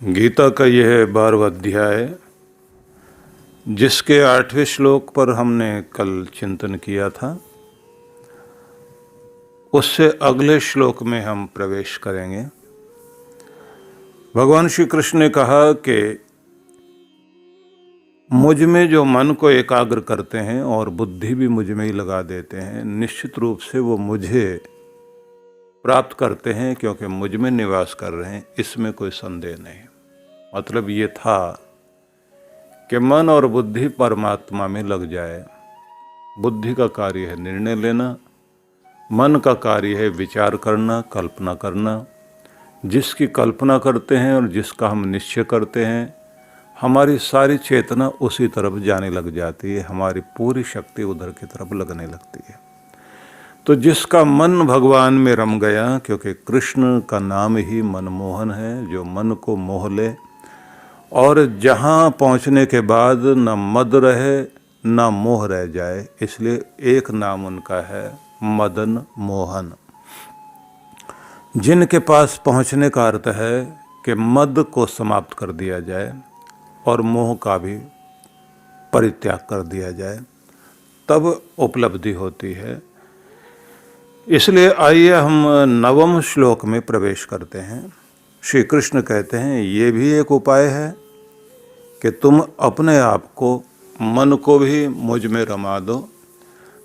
गीता का यह 12वां अध्याय, जिसके 8वें श्लोक पर हमने कल चिंतन किया था, उससे अगले श्लोक में हम प्रवेश करेंगे। भगवान श्री कृष्ण ने कहा कि मुझ में जो मन को एकाग्र करते हैं और बुद्धि भी मुझ में ही लगा देते हैं, निश्चित रूप से वो मुझे प्राप्त करते हैं, क्योंकि मुझ में निवास कर रहे हैं, इसमें कोई संदेह नहीं। मतलब ये था कि मन और बुद्धि परमात्मा में लग जाए। बुद्धि का कार्य है निर्णय लेना, मन का कार्य है विचार करना, कल्पना करना। जिसकी कल्पना करते हैं और जिसका हम निश्चय करते हैं, हमारी सारी चेतना उसी तरफ जाने लग जाती है, हमारी पूरी शक्ति उधर की तरफ लगने लगती है। तो जिसका मन भगवान में रम गया, क्योंकि कृष्ण का नाम ही मनमोहन है, जो मन को मोह ले और जहाँ पहुँचने के बाद न मद रहे न मोह रह जाए, इसलिए एक नाम उनका है मदन मोहन। जिनके पास पहुँचने का अर्थ है कि मद को समाप्त कर दिया जाए और मोह का भी परित्याग कर दिया जाए, तब उपलब्धि होती है। इसलिए आइए हम 9वें श्लोक में प्रवेश करते हैं। श्री कृष्ण कहते हैं, ये भी एक उपाय है कि तुम अपने आप को, मन को भी मुझ में रमा दो।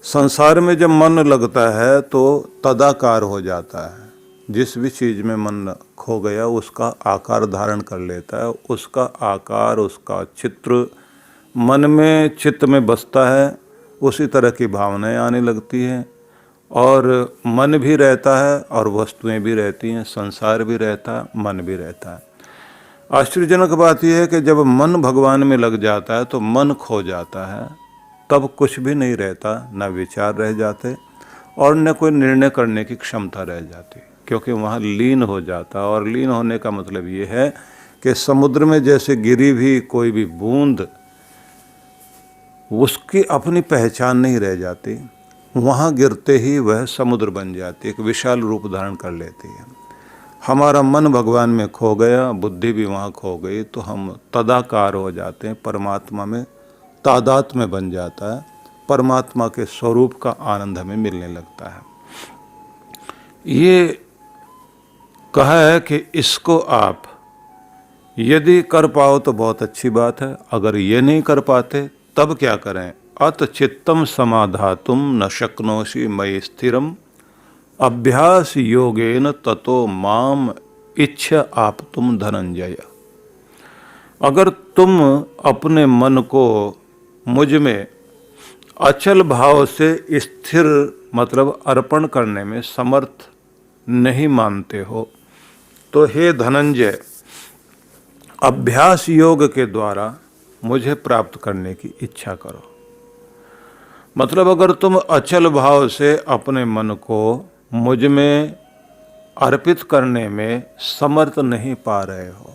संसार में जब मन लगता है तो तदाकार हो जाता है। जिस भी चीज़ में मन खो गया उसका आकार धारण कर लेता है, उसका आकार, उसका चित्र मन में, चित्त में बसता है। उसी तरह की भावनाएं आने लगती हैं और मन भी रहता है और वस्तुएं भी रहती हैं, संसार भी रहता है, मन भी रहता है। आश्चर्यजनक बात यह है कि जब मन भगवान में लग जाता है तो मन खो जाता है, तब कुछ भी नहीं रहता, न विचार रह जाते और न कोई निर्णय करने की क्षमता रह जाती, क्योंकि वहाँ लीन हो जाता। और लीन होने का मतलब ये है कि समुद्र में जैसे गिरी भी कोई भी बूंद, उसकी अपनी पहचान नहीं रह जाती, वहाँ गिरते ही वह समुद्र बन जाती, एक विशाल रूप धारण कर लेती है। हमारा मन भगवान में खो गया, बुद्धि भी वहाँ खो गई, तो हम तदाकार हो जाते हैं, परमात्मा में तादात्म्य में बन जाता है, परमात्मा के स्वरूप का आनंद हमें मिलने लगता है। ये कहा है कि इसको आप यदि कर पाओ तो बहुत अच्छी बात है, अगर ये नहीं कर पाते तब क्या करें। अत चित्तम समाधातुम न शक्नोषि मयि स्थिरम अभ्यास योगेन ततो माम इच्छा आप तुम धनंजय। अगर तुम अपने मन को मुझ में अचल भाव से स्थिर, मतलब अर्पण करने में समर्थ नहीं मानते हो, तो हे धनंजय, अभ्यास योग के द्वारा मुझे प्राप्त करने की इच्छा करो। मतलब अगर तुम अचल भाव से अपने मन को मुझ में अर्पित करने में समर्थ नहीं पा रहे हो,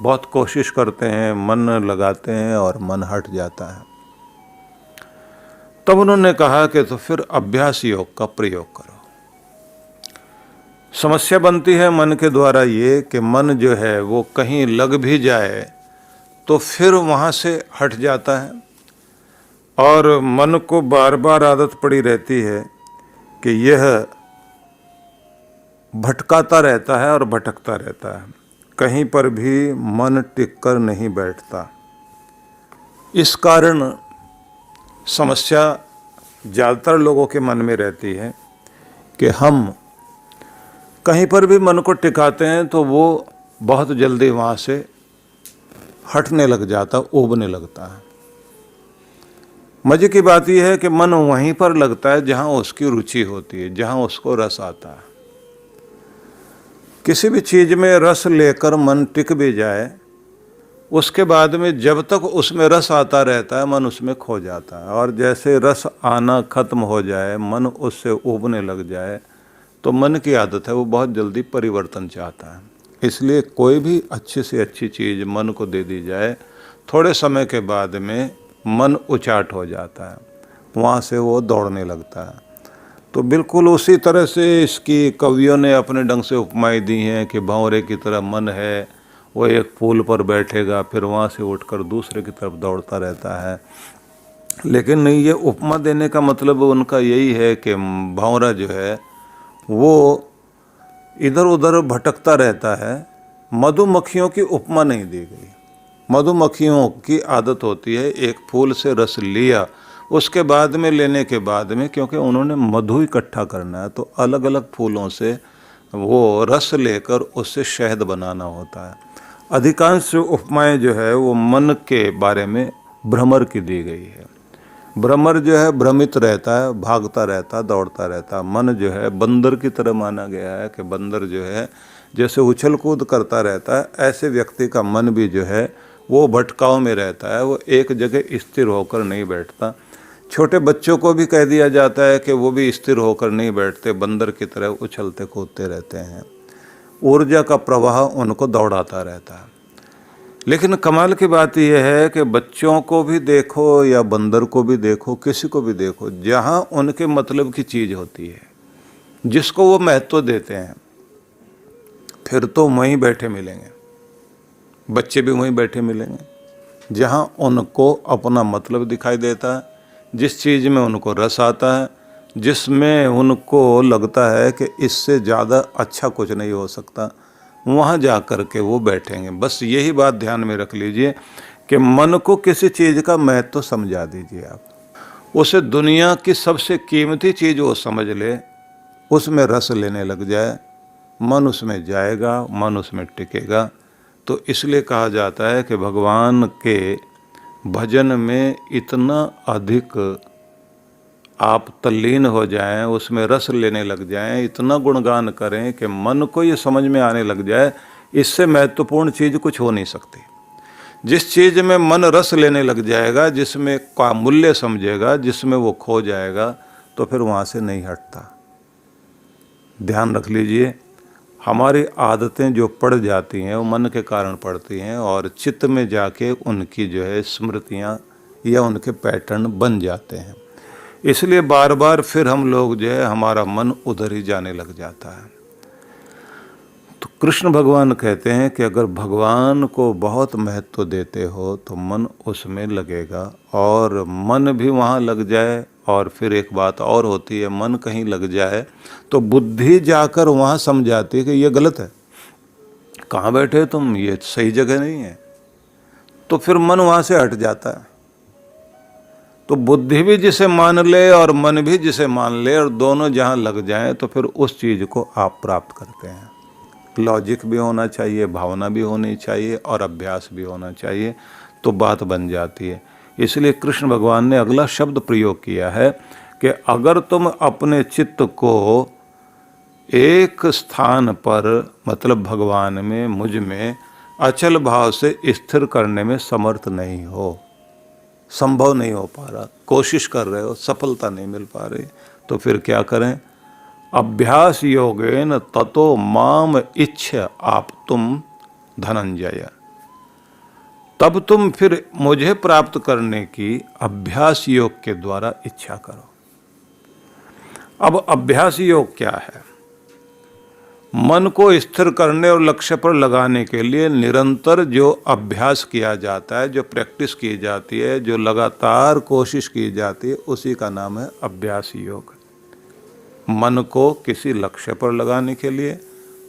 बहुत कोशिश करते हैं, मन लगाते हैं और मन हट जाता है, तब उन्होंने कहा कि तो फिर अभ्यास योग का प्रयोग करो। समस्या बनती है मन के द्वारा ये कि मन जो है वो कहीं लग भी जाए तो फिर वहाँ से हट जाता है, और मन को बार बार आदत पड़ी रहती है कि यह भटकाता रहता है और भटकता रहता है, कहीं पर भी मन टिक कर नहीं बैठता। इस कारण समस्या ज़्यादातर लोगों के मन में रहती है कि हम कहीं पर भी मन को टिकाते हैं तो वो बहुत जल्दी वहाँ से हटने लग जाता, उबने लगता है। मजे की बात यह है कि मन वहीं पर लगता है जहाँ उसकी रुचि होती है, जहाँ उसको रस आता है। किसी भी चीज़ में रस लेकर मन टिक भी जाए, उसके बाद में जब तक उसमें रस आता रहता है, मन उसमें खो जाता है। और जैसे रस आना खत्म हो जाए, मन उससे उबने लग जाए, तो मन की आदत है वो बहुत जल्दी परिवर्तन चाहता है। इसलिए कोई भी अच्छी से अच्छी चीज़ मन को दे दी जाए, थोड़े समय के बाद में मन उचाट हो जाता है, वहाँ से वो दौड़ने लगता है। तो बिल्कुल उसी तरह से इसकी कवियों ने अपने ढंग से उपमाएं दी हैं कि भंवरे की तरह मन है, वो एक फूल पर बैठेगा फिर वहाँ से उठकर दूसरे की तरफ दौड़ता रहता है। लेकिन नहीं, ये उपमा देने का मतलब उनका यही है कि भंवरा जो है वो इधर उधर भटकता रहता है। मधुमक्खियों की उपमा नहीं दी गई। मधुमक्खियों की आदत होती है एक फूल से रस लिया, उसके बाद में लेने के बाद में, क्योंकि उन्होंने मधु इकट्ठा करना है तो अलग अलग फूलों से वो रस लेकर उससे शहद बनाना होता है। अधिकांश उपमाएं जो है वो मन के बारे में भ्रमर की दी गई है। भ्रमर जो है भ्रमित रहता है, भागता रहता है, दौड़ता रहता है। मन जो है बंदर की तरह माना गया है कि बंदर जो है जैसे उछल कूद करता रहता है, ऐसे व्यक्ति का मन भी जो है वो भटकाव में रहता है, वो एक जगह स्थिर होकर नहीं बैठता। छोटे बच्चों को भी कह दिया जाता है कि वो भी स्थिर होकर नहीं बैठते, बंदर की तरह उछलते कूदते रहते हैं। ऊर्जा का प्रवाह उनको दौड़ाता रहता है। लेकिन कमाल की बात यह है कि बच्चों को भी देखो या बंदर को भी देखो, किसी को भी देखो, जहाँ उनके मतलब की चीज़ होती है, जिसको वो महत्व देते हैं, फिर तो वहीं बैठे मिलेंगे। बच्चे भी वहीं बैठे मिलेंगे जहाँ उनको अपना मतलब दिखाई देता है, जिस चीज़ में उनको रस आता है, जिसमें उनको लगता है कि इससे ज़्यादा अच्छा कुछ नहीं हो सकता, वहाँ जा कर के वो बैठेंगे। बस यही बात ध्यान में रख लीजिए कि मन को किसी चीज़ का महत्व समझा दीजिए आप, उसे दुनिया की सबसे कीमती चीज़ वो समझ ले, उसमें रस लेने लग जाए, मन उसमें जाएगा, मन उसमें टिकेगा। तो इसलिए कहा जाता है कि भगवान के भजन में इतना अधिक आप तल्लीन हो जाएं, उसमें रस लेने लग जाएं, इतना गुणगान करें कि मन को ये समझ में आने लग जाए, इससे महत्वपूर्ण चीज़ कुछ हो नहीं सकती। जिस चीज़ में मन रस लेने लग जाएगा, जिसमें का मूल्य समझेगा, जिसमें वो खो जाएगा, तो फिर वहाँ से नहीं हटता। ध्यान रख लीजिए, हमारी आदतें जो पड़ जाती हैं वो मन के कारण पड़ती हैं और चित्त में जाके उनकी जो है स्मृतियाँ या उनके पैटर्न बन जाते हैं। इसलिए बार बार फिर हम लोग जो है हमारा मन उधर ही जाने लग जाता है। तो कृष्ण भगवान कहते हैं कि अगर भगवान को बहुत महत्व देते हो तो मन उसमें लगेगा, और मन भी वहाँ लग जाए। और फिर एक बात और होती है, मन कहीं लग जाए तो बुद्धि जाकर वहाँ समझाती है कि ये गलत है, कहाँ बैठे तुम, ये सही जगह नहीं है। तो फिर मन वहाँ से हट जाता है। तो बुद्धि भी जिसे मान ले और मन भी जिसे मान ले, और दोनों जहाँ लग जाएं तो फिर उस चीज़ को आप प्राप्त करते हैं। लॉजिक भी होना चाहिए, भावना भी होनी चाहिए और अभ्यास भी होना चाहिए, तो बात बन जाती है। इसलिए कृष्ण भगवान ने अगला शब्द प्रयोग किया है कि अगर तुम अपने चित्त को एक स्थान पर, मतलब भगवान में, मुझ में अचल भाव से स्थिर करने में समर्थ नहीं हो, संभव नहीं हो पा रहा, कोशिश कर रहे हो, सफलता नहीं मिल पा रही, तो फिर क्या करें? अभ्यास योगेन ततो माम इच्छ आप तुम धनंजय, तब तुम फिर मुझे प्राप्त करने की अभ्यास योग के द्वारा इच्छा करो। अब अभ्यास योग क्या है? मन को स्थिर करने और लक्ष्य पर लगाने के लिए निरंतर जो अभ्यास किया जाता है, जो प्रैक्टिस की जाती है, जो लगातार कोशिश की जाती है, उसी का नाम है अभ्यास योग। मन को किसी लक्ष्य पर लगाने के लिए,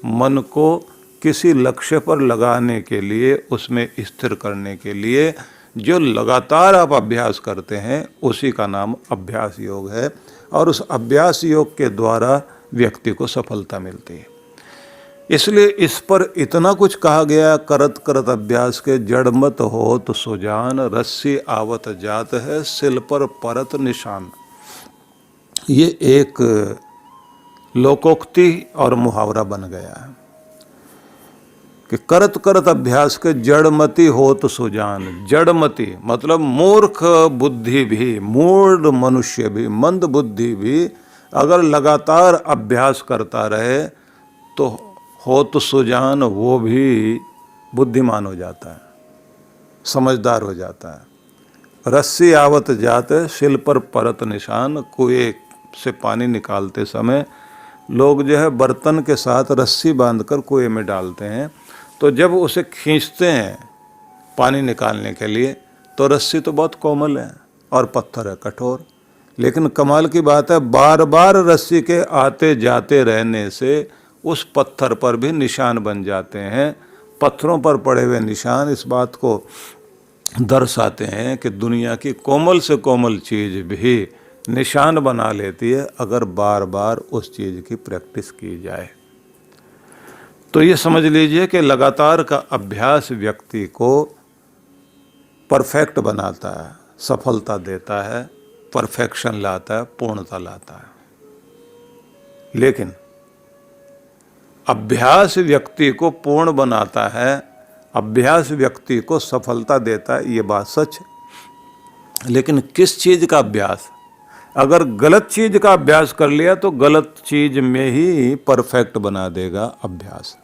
मन को किसी लक्ष्य पर लगाने के लिए, उसमें स्थिर करने के लिए जो लगातार आप अभ्यास करते हैं, उसी का नाम अभ्यास योग है। और उस अभ्यास योग के द्वारा व्यक्ति को सफलता मिलती है। इसलिए इस पर इतना कुछ कहा गया, करत करत अभ्यास के जड़ मत हो तो सुजान, रस्सी आवत जात है सिल पर परत निशान। ये एक लोकोक्ति और मुहावरा बन गया है कि करत करत अभ्यास के जड़मति हो तो सुजान। जड़मति मतलब मूर्ख बुद्धि भी, मूढ़ मनुष्य भी, मंद बुद्धि भी अगर लगातार अभ्यास करता रहे तो हो तो सुजान, वो भी बुद्धिमान हो जाता है, समझदार हो जाता है। रस्सी आवत जात शिल पर परत निशान, कोई से पानी निकालते समय लोग जो है बर्तन के साथ रस्सी बांधकर कुएं में डालते हैं। तो जब उसे खींचते हैं पानी निकालने के लिए तो रस्सी तो बहुत कोमल है और पत्थर है कठोर, लेकिन कमाल की बात है बार बार रस्सी के आते जाते रहने से उस पत्थर पर भी निशान बन जाते हैं। पत्थरों पर पड़े हुए निशान इस बात को दर्शाते हैं कि दुनिया की कोमल से कोमल चीज़ भी निशान बना लेती है अगर बार बार उस चीज़ की प्रैक्टिस की जाए। तो ये समझ लीजिए कि लगातार का अभ्यास व्यक्ति को परफेक्ट बनाता है, सफलता देता है, परफेक्शन लाता है, पूर्णता लाता है। लेकिन अभ्यास व्यक्ति को पूर्ण बनाता है, अभ्यास व्यक्ति को सफलता देता है, ये बात सच है। लेकिन किस चीज़ का अभ्यास? अगर गलत चीज़ का अभ्यास कर लिया तो गलत चीज़ में ही परफेक्ट बना देगा अभ्यास।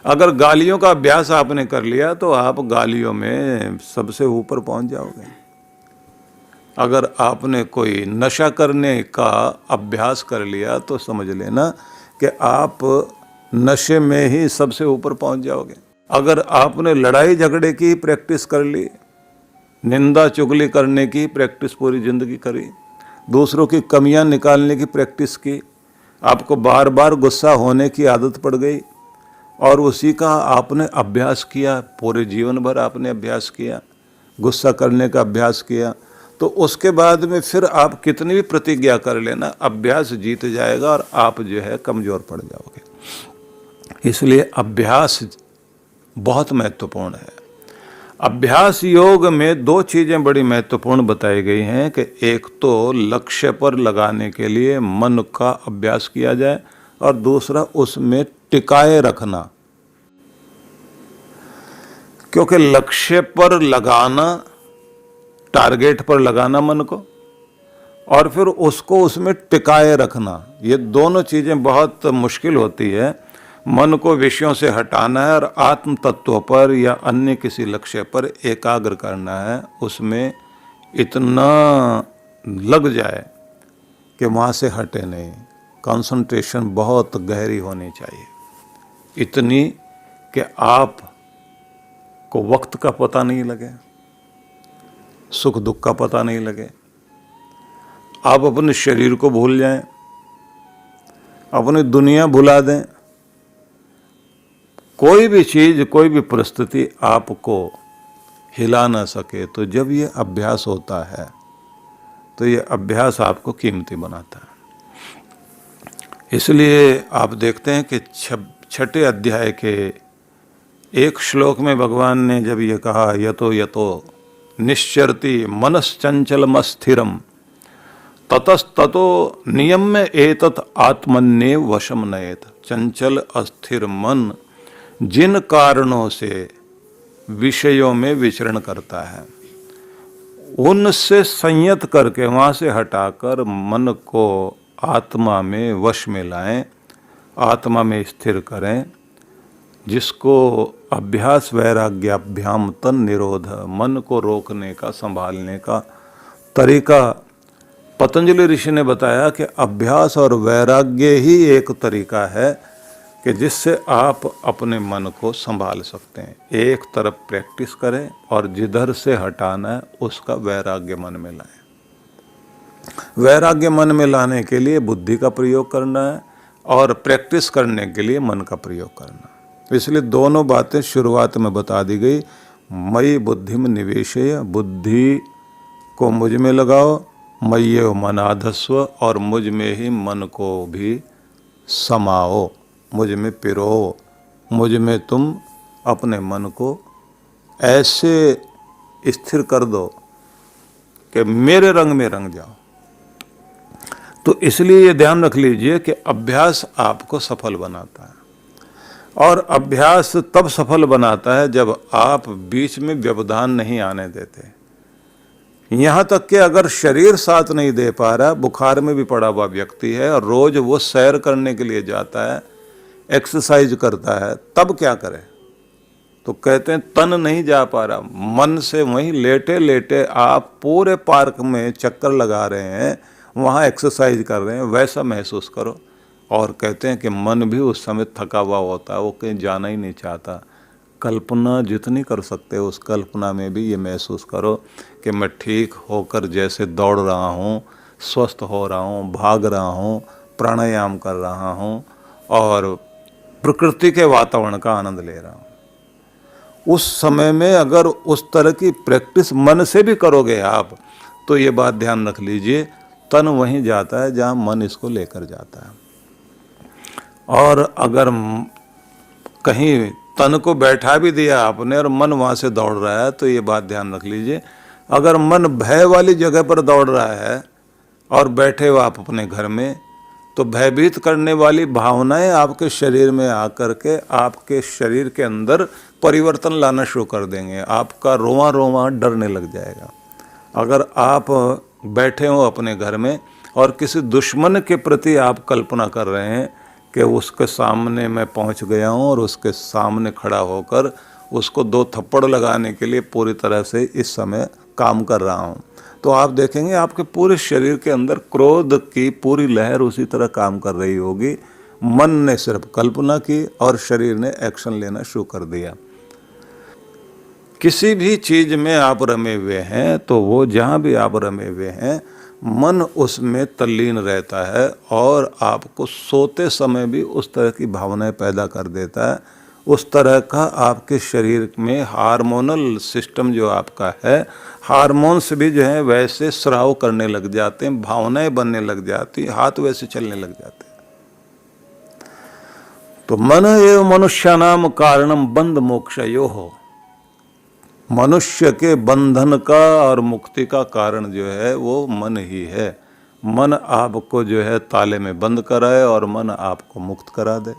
अगर गालियों का अभ्यास आपने कर लिया तो आप गालियों में सबसे ऊपर पहुंच जाओगे। अगर आपने कोई नशा करने का अभ्यास कर लिया तो समझ लेना कि आप नशे में ही सबसे ऊपर पहुंच जाओगे। अगर आपने लड़ाई झगड़े की प्रैक्टिस कर ली, निंदा चुगली करने की प्रैक्टिस पूरी ज़िंदगी करी, दूसरों की कमियां निकालने की प्रैक्टिस की, आपको बार बार गुस्सा होने की आदत पड़ गई और उसी का आपने अभ्यास किया, पूरे जीवन भर आपने अभ्यास किया, गुस्सा करने का अभ्यास किया, तो उसके बाद में फिर आप कितनी भी प्रतिज्ञा कर लेना, अभ्यास जीत जाएगा और आप जो है कमज़ोर पड़ जाओगे। इसलिए अभ्यास बहुत महत्वपूर्ण है। अभ्यास योग में दो चीज़ें बड़ी महत्वपूर्ण बताई गई हैं कि एक तो लक्ष्य पर लगाने के लिए मन का अभ्यास किया जाए और दूसरा उसमें टिकाए रखना। क्योंकि लक्ष्य पर लगाना, टारगेट पर लगाना मन को, और फिर उसको उसमें टिकाए रखना, ये दोनों चीज़ें बहुत मुश्किल होती है। मन को विषयों से हटाना है और आत्म तत्व पर या अन्य किसी लक्ष्य पर एकाग्र करना है, उसमें इतना लग जाए कि वहाँ से हटे नहीं। कंसंट्रेशन बहुत गहरी होनी चाहिए, इतनी कि आप को वक्त का पता नहीं लगे, सुख दुख का पता नहीं लगे, आप अपने शरीर को भूल जाएं, अपनी दुनिया भुला दें, कोई भी चीज़, कोई भी परिस्थिति आपको हिला ना सके। तो जब ये अभ्यास होता है तो ये अभ्यास आपको कीमती बनाता है। इसलिए आप देखते हैं कि छठे अध्याय के एक श्लोक में भगवान ने जब ये कहा, यतो यतो निश्चरति मनश्चंचलमस्थिरम ततस्ततो नियम्य एतत् आत्मन्येव वशम नयेत। चंचल अस्थिर मन जिन कारणों से विषयों में विचरण करता है, उनसे संयत करके, वहाँ से हटाकर मन को आत्मा में वश में लाएं, आत्मा में स्थिर करें, जिसको अभ्यास वैराग्याभ्याम तन निरोध, मन को रोकने का, संभालने का तरीका पतंजलि ऋषि ने बताया कि अभ्यास और वैराग्य ही एक तरीका है कि जिससे आप अपने मन को संभाल सकते हैं। एक तरफ प्रैक्टिस करें और जिधर से हटाना है उसका वैराग्य मन में लाएं। वैराग्य मन में लाने के लिए बुद्धि का प्रयोग करना है और प्रैक्टिस करने के लिए मन का प्रयोग करना है। इसलिए दोनों बातें शुरुआत में बता दी गई। मयि बुद्धिम निवेशय, बुद्धि को मुझ में लगाओ, मय्येव मनाधस्व, और मुझ में ही मन को भी समाओ, मुझ में पिरो, मुझ में तुम अपने मन को ऐसे स्थिर कर दो कि मेरे रंग में रंग जाओ। तो इसलिए ये ध्यान रख लीजिए कि अभ्यास आपको सफल बनाता है, और अभ्यास तब सफल बनाता है जब आप बीच में व्यवधान नहीं आने देते। यहाँ तक कि अगर शरीर साथ नहीं दे पा रहा, बुखार में भी पड़ा हुआ व्यक्ति है और रोज वो सैर करने के लिए जाता है, एक्सरसाइज करता है, तब क्या करे? तो कहते हैं तन नहीं जा पा रहा, मन से वहीं लेटे लेटे आप पूरे पार्क में चक्कर लगा रहे हैं, वहाँ एक्सरसाइज कर रहे हैं, वैसा महसूस करो। और कहते हैं कि मन भी उस समय थका हुआ होता है, वो कहीं जाना ही नहीं चाहता। कल्पना जितनी कर सकते हो उस कल्पना में भी ये महसूस करो कि मैं ठीक होकर जैसे दौड़ रहा हूँ, स्वस्थ हो रहा हूँ, भाग रहा हूँ, प्राणायाम कर रहा हूँ और प्रकृति के वातावरण का आनंद ले रहा हूँ। उस समय में अगर उस तरह की प्रैक्टिस मन से भी करोगे आप, तो ये बात ध्यान रख लीजिए, तन वहीं जाता है जहाँ मन इसको लेकर जाता है। और अगर कहीं तन को बैठा भी दिया आपने और मन वहाँ से दौड़ रहा है, तो ये बात ध्यान रख लीजिए, अगर मन भय वाली जगह पर दौड़ रहा है और बैठे हो आप अपने घर में, तो भयभीत करने वाली भावनाएं आपके शरीर में आकर के आपके शरीर के अंदर परिवर्तन लाना शुरू कर देंगे। आपका रोवां रोवां डरने लग जाएगा। अगर आप बैठे हो अपने घर में और किसी दुश्मन के प्रति आप कल्पना कर रहे हैं कि उसके सामने मैं पहुंच गया हूं और उसके सामने खड़ा होकर उसको 2 थप्पड़ लगाने के लिए पूरी तरह से इस समय काम कर रहा हूं, तो आप देखेंगे आपके पूरे शरीर के अंदर क्रोध की पूरी लहर उसी तरह काम कर रही होगी। मन ने सिर्फ कल्पना की और शरीर ने एक्शन लेना शुरू कर दिया। किसी भी चीज में आप रमे हुए हैं तो वो जहाँ भी आप रमे हुए हैं, मन उसमें तल्लीन रहता है और आपको सोते समय भी उस तरह की भावनाएं पैदा कर देता है। उस तरह का आपके शरीर में हार्मोनल सिस्टम जो आपका है, हार्मोन्स भी जो है वैसे स्राव करने लग जाते हैं, भावनाएं बनने लग जाती, हाथ वैसे चलने लग जाते हैं। तो मन एव मनुष्यानाम कारणम बंध मोक्षयोः, मनुष्य के बंधन का और मुक्ति का कारण जो है वो मन ही है। मन आपको जो है ताले में बंद कराए और मन आपको मुक्त करा दे।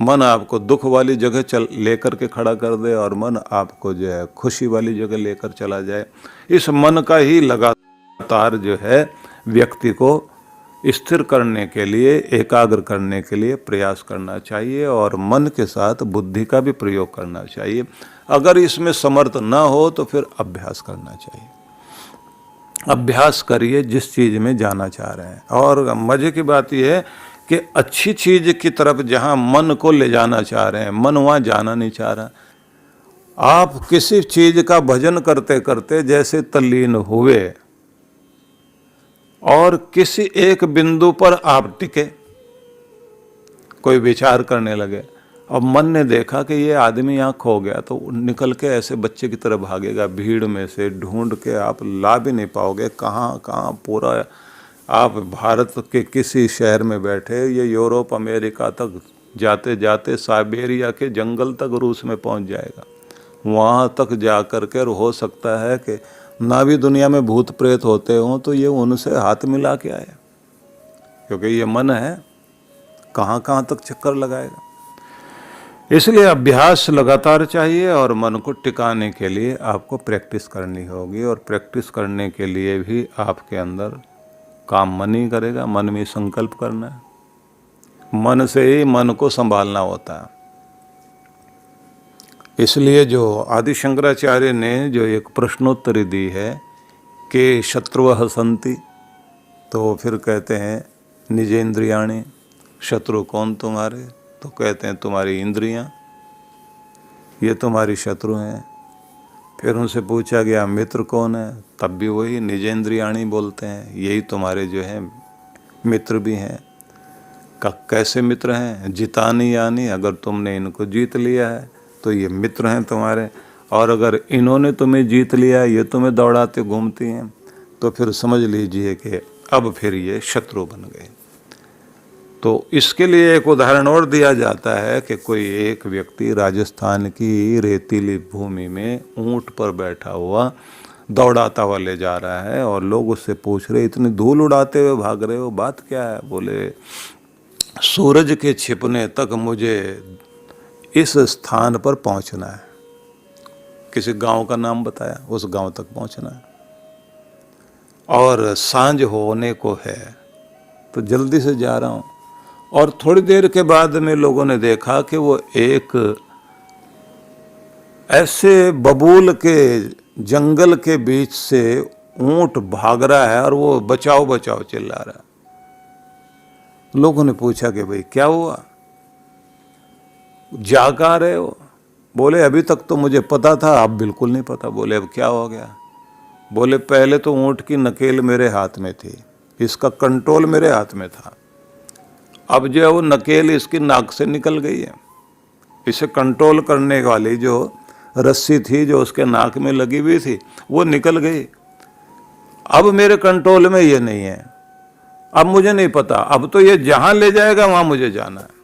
मन आपको दुख वाली जगह लेकर के खड़ा कर दे और मन आपको जो है खुशी वाली जगह लेकर चला जाए। इस मन का ही लगातार जो है व्यक्ति को स्थिर करने के लिए, एकाग्र करने के लिए प्रयास करना चाहिए और मन के साथ बुद्धि का भी प्रयोग करना चाहिए। अगर इसमें समर्थ ना हो तो फिर अभ्यास करना चाहिए। अभ्यास करिए जिस चीज़ में जाना चाह रहे हैं। और मज़े की बात यह है कि अच्छी चीज़ की तरफ जहाँ मन को ले जाना चाह रहे हैं, मन वहाँ जाना नहीं चाह रहा। आप किसी चीज़ का भजन करते करते जैसे तल्लीन हुए और किसी एक बिंदु पर आप टिके, कोई विचार करने लगे, अब मन ने देखा कि ये आदमी यहाँ खो गया, तो निकल के ऐसे बच्चे की तरह भागेगा, भीड़ में से ढूंढ के आप ला भी नहीं पाओगे। कहाँ कहाँ पूरा आप भारत के किसी शहर में बैठे, ये यूरोप अमेरिका तक जाते जाते साइबेरिया के जंगल तक रूस में पहुँच जाएगा। वहाँ तक जा कर के हो सकता है कि ना भी दुनिया में भूत प्रेत होते हों तो ये उनसे हाथ मिला के आए, क्योंकि ये मन है, कहाँ कहाँ तक चक्कर लगाएगा। इसलिए अभ्यास लगातार चाहिए और मन को टिकाने के लिए आपको प्रैक्टिस करनी होगी। और प्रैक्टिस करने के लिए भी आपके अंदर काम मन ही करेगा, मन में संकल्प करना है, मन से ही मन को संभालना होता है। इसलिए जो आदि शंकराचार्य ने जो एक प्रश्नोत्तरी दी है कि शत्रुवः सन्ति, तो फिर कहते हैं निजेंद्रियाणि, शत्रु कौन तुम्हारे, तो कहते हैं तुम्हारी इंद्रियां, ये तुम्हारी शत्रु हैं। फिर उनसे पूछा गया मित्र कौन है, तब भी वही निजेंद्रियाणि बोलते हैं, यही तुम्हारे जो है मित्र भी हैं। कैसे मित्र हैं, जितानी यानी, अगर तुमने इनको जीत लिया है तो ये मित्र हैं तुम्हारे, और अगर इन्होंने तुम्हें जीत लिया, ये तुम्हें दौड़ाते घूमती हैं, तो फिर समझ लीजिए कि अब फिर ये शत्रु बन गए। तो इसके लिए एक उदाहरण और दिया जाता है कि कोई एक व्यक्ति राजस्थान की रेतीली भूमि में ऊंट पर बैठा हुआ दौड़ाता हुआ ले जा रहा है और लोग उससे पूछ रहे, इतनी धूल उड़ाते हुए भाग रहे हो, बात क्या है? बोले सूरज के छिपने तक मुझे इस स्थान पर पहुंचना है। किसी गांव का नाम बताया, उस गांव तक पहुंचना है और सांझ होने को है, तो जल्दी से जा रहा हूं। और थोड़ी देर के बाद में लोगों ने देखा कि वो एक ऐसे बबूल के जंगल के बीच से ऊंट भाग रहा है और वो बचाओ बचाओ चिल्ला रहा है। लोगों ने पूछा कि भाई क्या हुआ, जा कहाँ रहे हो? बोले अभी तक तो मुझे पता था, अब बिल्कुल नहीं पता। बोले अब क्या हो गया? बोले पहले तो ऊंट की नकेल मेरे हाथ में थी, इसका कंट्रोल मेरे हाथ में था, अब जो है वो नकेल इसकी नाक से निकल गई है। इसे कंट्रोल करने वाली जो रस्सी थी जो उसके नाक में लगी हुई थी वो निकल गई। अब मेरे कंट्रोल में ये नहीं है, अब मुझे नहीं पता, अब तो ये जहां ले जाएगा वहां मुझे जाना है।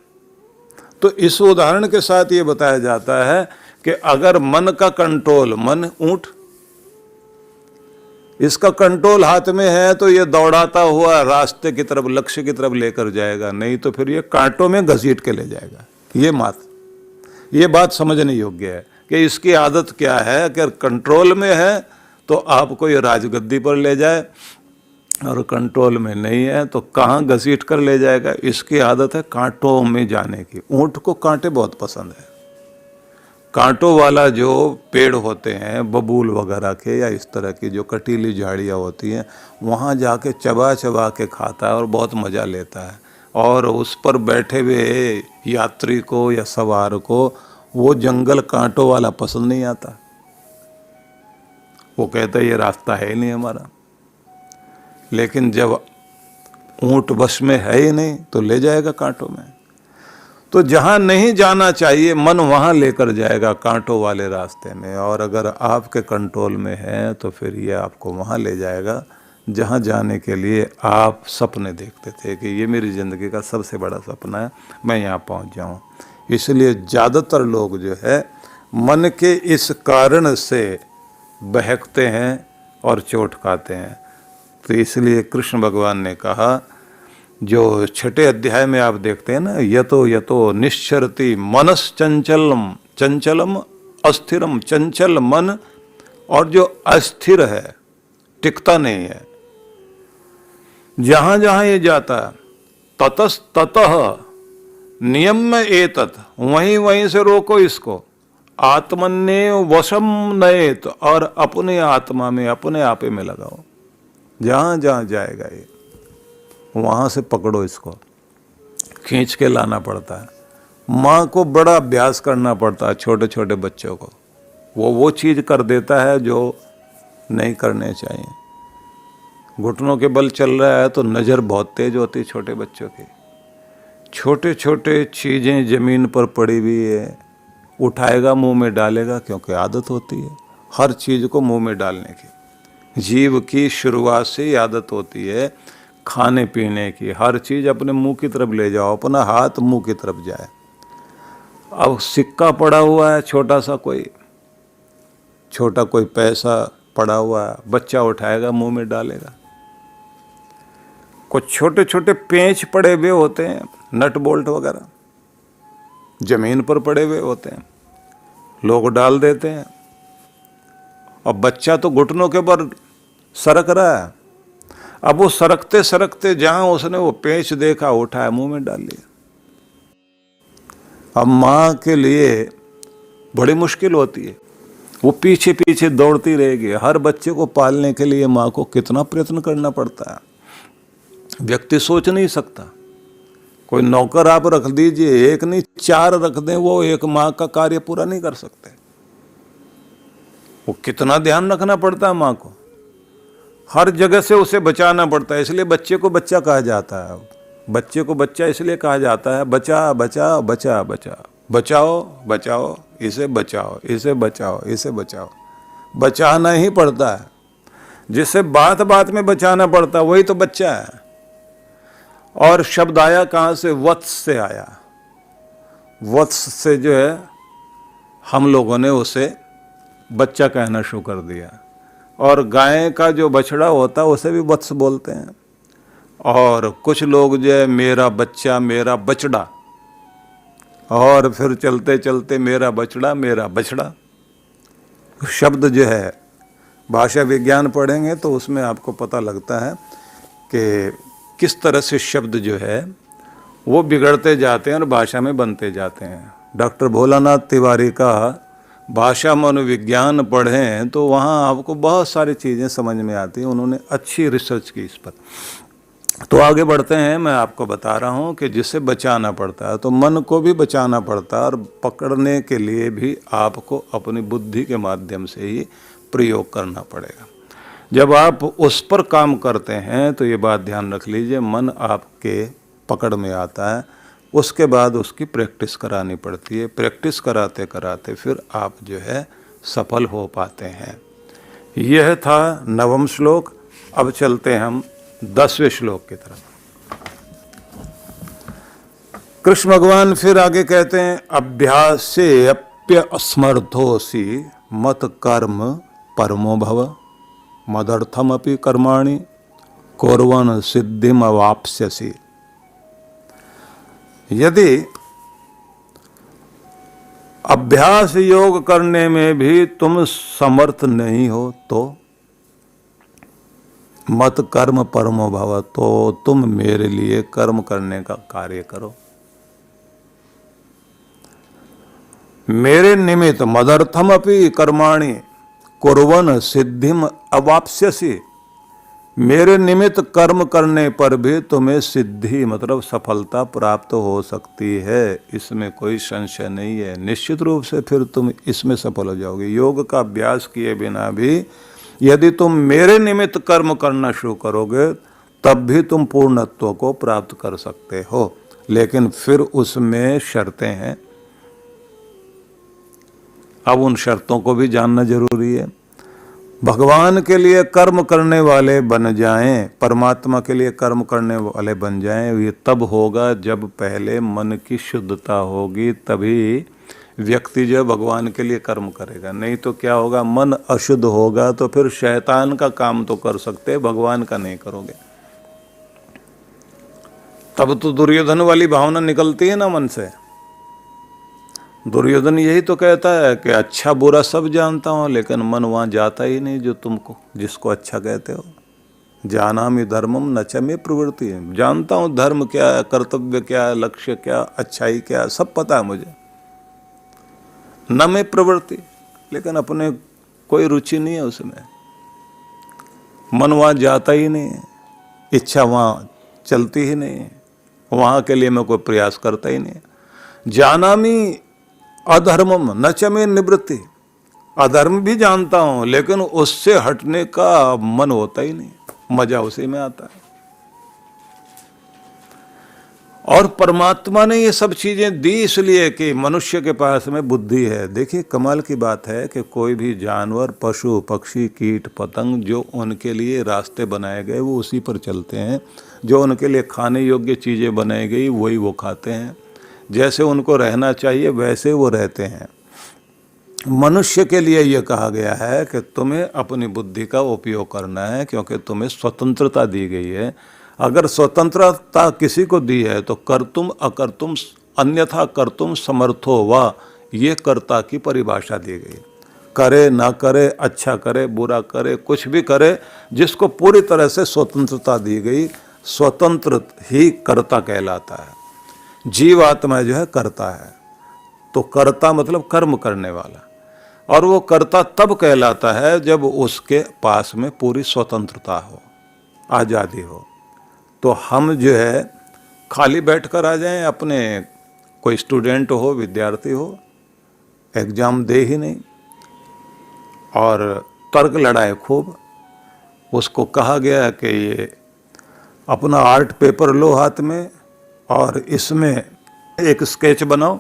तो इस उदाहरण के साथ ये बताया जाता है कि अगर मन का कंट्रोल, मन ऊंट, इसका कंट्रोल हाथ में है तो ये दौड़ाता हुआ रास्ते की तरफ, लक्ष्य की तरफ लेकर जाएगा, नहीं तो फिर ये कांटों में घसीट के ले जाएगा। ये बात समझने योग्य है कि इसकी आदत क्या है। अगर कंट्रोल में है तो आपको ये राजगद्दी पर ले जाए, और कंट्रोल में नहीं है तो कहाँ घसीट कर ले जाएगा। इसकी आदत है कांटों में जाने की। ऊंट को कांटे बहुत पसंद है। कांटों वाला जो पेड़ होते हैं, बबूल वगैरह के, या इस तरह की जो कटीली झाड़ियाँ होती हैं, वहाँ जाके चबा चबा के खाता है और बहुत मज़ा लेता है। और उस पर बैठे हुए यात्री को या सवार को वो जंगल कांटों वाला पसंद नहीं आता। वो कहता है ये रास्ता है ही नहीं हमारा। लेकिन जब ऊंट वश में है ही नहीं तो ले जाएगा कांटों में। तो जहां नहीं जाना चाहिए मन वहां लेकर जाएगा, कांटों वाले रास्ते में। और अगर आपके कंट्रोल में है तो फिर ये आपको वहां ले जाएगा जहां जाने के लिए आप सपने देखते थे कि ये मेरी ज़िंदगी का सबसे बड़ा सपना है, मैं यहाँ पहुँच जाऊँ। इसलिए ज़्यादातर लोग जो है मन के इस कारण से बहकते हैं और चोट खाते हैं। तो इसलिए कृष्ण भगवान ने कहा, जो छठे अध्याय में आप देखते हैं ना, यतो निश्चरति मनस चंचलम, चंचलम अस्थिरम, चंचल मन और जो अस्थिर है, टिकता नहीं है, जहां जहां ये जाता है ततस ततः नियम एतत्, वहीं वहीं से रोको इसको। आत्मन्य वशम नयेत, और अपने आत्मा में, अपने आपे में लगाओ। जहां जहां जाएगा ये वहां से पकड़ो इसको, खींच के लाना पड़ता है। माँ को बड़ा अभ्यास करना पड़ता है छोटे छोटे बच्चों को। वो चीज़ कर देता है जो नहीं करने चाहिए। घुटनों के बल चल रहा है तो नज़र बहुत तेज होती है छोटे बच्चों की। छोटे छोटे चीज़ें ज़मीन पर पड़ी हुई है, उठाएगा मुंह में डालेगा, क्योंकि आदत होती है हर चीज़ को मुंह में डालने की। जीव की शुरुआत से ही आदत होती है खाने पीने की। हर चीज़ अपने मुंह की तरफ ले जाओ, अपना हाथ मुंह की तरफ जाए। अब सिक्का पड़ा हुआ है, छोटा कोई पैसा पड़ा हुआ है, बच्चा उठाएगा मुंह में डालेगा। कुछ छोटे छोटे पेंच पड़े हुए होते हैं, नट बोल्ट वगैरह जमीन पर पड़े हुए होते हैं, लोग डाल देते हैं। और बच्चा तो घुटनों के ऊपर सरक रहा है। अब वो सरकते सरकते जहां उसने वो पेंच देखा, उठाया मुंह में डाल लिया। अब माँ के लिए बड़ी मुश्किल होती है, वो पीछे पीछे दौड़ती रहेगी। हर बच्चे को पालने के लिए माँ को कितना प्रयत्न करना पड़ता है, व्यक्ति सोच नहीं सकता। कोई नौकर आप रख दीजिए, एक नहीं 4 रख दें, वो एक माँ का कार्य पूरा नहीं कर सकते। वो कितना ध्यान रखना पड़ता है माँ को, हर जगह से उसे बचाना पड़ता है। इसलिए बच्चे को बच्चा कहा जाता है। बच्चे को बच्चा इसलिए कहा जाता है, बचा बचा बचा बचा, बचाओ बचाओ इसे, बचाओ इसे, बचाओ इसे, बचाओ। बचाना ही पड़ता है, जिसे बात बात में बचाना पड़ता है वही तो बच्चा है। और शब्द आया कहाँ से? वत्स से आया। वत्स से जो है हम लोगों ने उसे बच्चा कहना शुरू कर दिया। और गाय का जो बछड़ा होता है उसे भी वत्स बोलते हैं। और कुछ लोग जो है मेरा बच्चा, मेरा बछड़ा, और फिर चलते चलते मेरा बछड़ा, मेरा बछड़ा। शब्द जो है भाषा विज्ञान पढ़ेंगे तो उसमें आपको पता लगता है कि किस तरह से शब्द जो है वो बिगड़ते जाते हैं और भाषा में बनते जाते हैं। डॉक्टर भोलानाथ तिवारी का भाषा मनोविज्ञान पढ़ें तो वहाँ आपको बहुत सारी चीज़ें समझ में आती हैं। उन्होंने अच्छी रिसर्च की इस पर। तो आगे बढ़ते हैं। मैं आपको बता रहा हूँ कि जिसे बचाना पड़ता है तो मन को भी बचाना पड़ता है, और पकड़ने के लिए भी आपको अपनी बुद्धि के माध्यम से ही प्रयोग करना पड़ेगा। जब आप उस पर काम करते हैं तो ये बात ध्यान रख लीजिए, मन आपके पकड़ में आता है, उसके बाद उसकी प्रैक्टिस करानी पड़ती है। प्रैक्टिस कराते कराते फिर आप जो है सफल हो पाते हैं। यह था 9वां श्लोक। अब चलते हैं हम 10वें श्लोक की तरफ। कृष्ण भगवान फिर आगे कहते हैं, अभ्यासे अप्य असमर्थोसी मत कर्म परमो भव मदर्थम अपि कर्माणि कुर्वन् सिद्धिम अवाप्स्यसि। यदि अभ्यास योग करने में भी तुम समर्थ नहीं हो तो मत कर्म परमो भव, तो तुम मेरे लिए कर्म करने का कार्य करो। मेरे निमित्त मदर्थम अपि कर्माणि कुर्वन् सिद्धिम अवाप्स्यसि। मेरे निमित्त कर्म करने पर भी तुम्हें सिद्धि मतलब सफलता प्राप्त हो सकती है, इसमें कोई संशय नहीं है। निश्चित रूप से फिर तुम इसमें सफल हो जाओगे। योग का अभ्यास किए बिना भी यदि तुम मेरे निमित्त कर्म करना शुरू करोगे तब भी तुम पूर्णत्व को प्राप्त कर सकते हो, लेकिन फिर उसमें शर्तें हैं। अब उन शर्तों को भी जानना जरूरी है। भगवान के लिए कर्म करने वाले बन जाएं, परमात्मा के लिए कर्म करने वाले बन जाएं, ये तब होगा जब पहले मन की शुद्धता होगी, तभी व्यक्ति जो भगवान के लिए कर्म करेगा। नहीं तो क्या होगा, मन अशुद्ध होगा तो फिर शैतान का काम तो कर सकते, भगवान का नहीं करोगे। तब तो दुर्योधन वाली भावना निकलती है ना मन से। दुर्योधन यही तो कहता है कि अच्छा बुरा सब जानता हूँ, लेकिन मन वहाँ जाता ही नहीं जो तुमको जिसको अच्छा कहते हो। जानामि धर्मम न च मे प्रवृत्ति। जानता हूँ धर्म क्या है, कर्तव्य क्या है, लक्ष्य क्या, अच्छाई क्या है, सब पता है मुझे। न में प्रवृत्ति, लेकिन अपने कोई रुचि नहीं है उसमें। मन वहाँ जाता ही नहीं है, इच्छा वहाँ चलती ही नहीं है, वहाँ के लिए मैं कोई प्रयास करता ही नहीं है। जानामि अधर्मम न च मे निवृत्ति। अधर्म भी जानता हूं लेकिन उससे हटने का मन होता ही नहीं, मजा उसी में आता है। और परमात्मा ने ये सब चीजें दी इसलिए कि मनुष्य के पास में बुद्धि है। देखिए कमाल की बात है कि कोई भी जानवर, पशु पक्षी, कीट पतंग, जो उनके लिए रास्ते बनाए गए वो उसी पर चलते हैं। जो उनके लिए खाने योग्य चीजें बनाई गई वही वो खाते हैं। जैसे उनको रहना चाहिए वैसे वो रहते हैं। मनुष्य के लिए यह कहा गया है कि तुम्हें अपनी बुद्धि का उपयोग करना है, क्योंकि तुम्हें स्वतंत्रता दी गई है। अगर स्वतंत्रता किसी को दी है तो कर्तुम अकर्तुम अन्यथा कर्तुम समर्थो वा, ये कर्ता की परिभाषा दी गई। करे ना करे, अच्छा करे बुरा करे, कुछ भी करे, जिसको पूरी तरह से स्वतंत्रता दी गई, स्वतंत्र ही कर्ता कहलाता है। जीव आत्मा जो है कर्ता है। तो कर्ता मतलब कर्म करने वाला, और वो कर्ता तब कहलाता है जब उसके पास में पूरी स्वतंत्रता हो, आज़ादी हो। तो हम जो है खाली बैठकर आ जाएं, अपने कोई स्टूडेंट हो, विद्यार्थी हो, एग्जाम दे ही नहीं और तर्क लड़ाए खूब। उसको कहा गया कि ये अपना आर्ट पेपर लो हाथ में और इसमें एक स्केच बनाओ।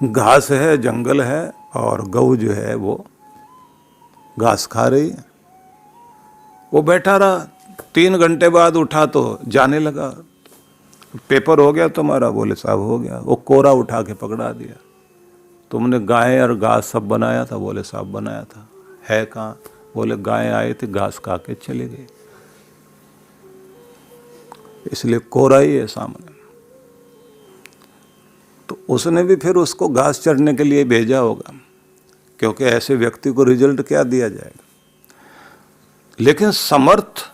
घास है, जंगल है और गऊ जो है वो घास खा रही है। वो बैठा रहा, 3 घंटे बाद उठा तो जाने लगा। पेपर हो गया तुम्हारा? बोले साहब हो गया। वो कोरा उठा के पकड़ा दिया। तुमने गाय और घास सब बनाया था? बोले साहब बनाया था। है कहाँ? बोले गाय आई थी, घास खा के चली गई, इसलिए कोरा ही है सामने। तो उसने भी फिर उसको घास चढ़ने के लिए भेजा होगा, क्योंकि ऐसे व्यक्ति को रिजल्ट क्या दिया जाएगा। लेकिन समर्थ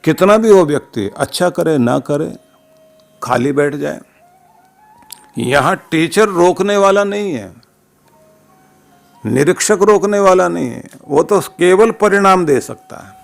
कितना भी हो व्यक्ति, अच्छा करे ना करे, खाली बैठ जाए, यहाँ टीचर रोकने वाला नहीं है। निरीक्षक रोकने वाला नहीं है, वो तो केवल परिणाम दे सकता है।